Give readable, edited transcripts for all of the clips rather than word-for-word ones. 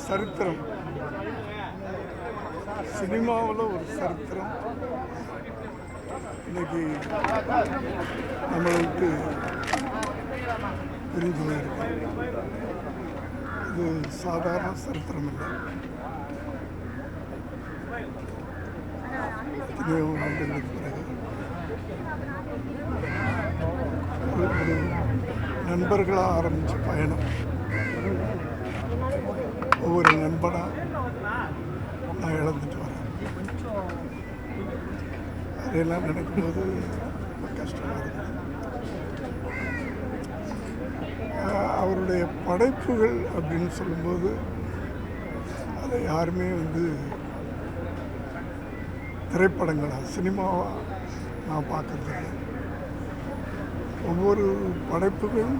சரித்திரம், சினிமாவில் ஒரு சரித்திரம் இன்னைக்கு நம்மளை விட்டு பிரிஞ்சு போயிருக்கு. இது சாதாரண சரித்திரம் இல்லை. எத்தனையோ ஆண்டுகளுக்கு பிறகு ஒரு நண்பர்களாக ஆரம்பித்த பயணம் ஒவ்வொரு நண்பனாக நான் இழந்துட்டு வரேன். அதையெல்லாம் நினைக்கும்போது ரொம்ப கஷ்டமாக இருக்குது. அவருடைய படைப்புகள் அப்படின்னு சொல்லும்போது அதை யாருமே திரைப்படங்களாக சினிமாவாக நான் பார்க்கறதில்லை. ஒவ்வொரு படைப்புகளும்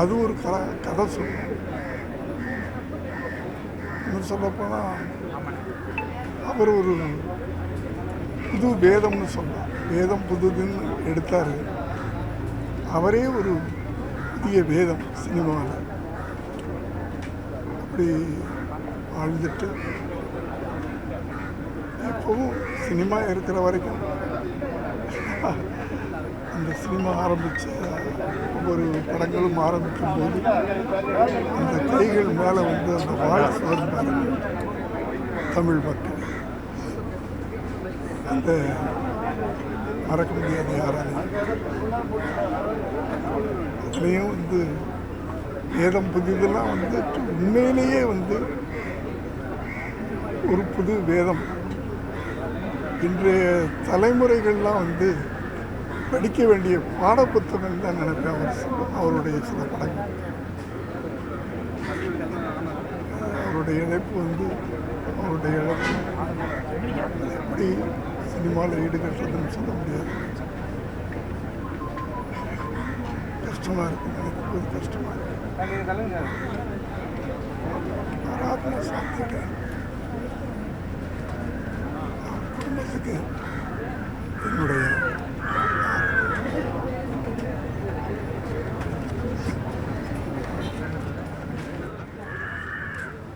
அது ஒரு கதை சொல்லும். இன்னும் சொல்லப்போனால் அவர் ஒரு புது வேதம்னு சொன்னார். வேதம் புதுதுன்னு எடுத்தார். அவரே ஒரு புதிய வேதம் சினிமாவில் அப்படி வாழ்ந்துட்டு எப்பவும் சினிமா இருக்கிற வரைக்கும் அந்த சினிமா ஆரம்பித்த ஒவ்வொரு படங்களும் ஆரம்பிக்கும் போது அந்த கைகள் மேலே அந்த வாய்ஸ் வந்தாங்க. தமிழ் மக்கள் அந்த மறக்க முடியாத யாராலையும். அதுலேயும் வேதம் புதிதெல்லாம் உண்மையிலேயே ஒரு புது வேதம். இன்றைய தலைமுறைகள்லாம் படிக்க வேண்டிய பாடப்புத்தகம் தான் நினைப்பேன் அவருடைய சில படங்கள். அவருடைய இழப்பு அவருடைய இழப்பு எப்படி சினிமாவில் ஈடுகட்டுறதுன்னு சொல்ல முடியாது. கஷ்டமாக இருக்குது, நினைக்கும் போது கஷ்டமாக இருக்குது. ஆராதனை சாத்திட்டேன். குடும்பத்துக்கு என்னுடைய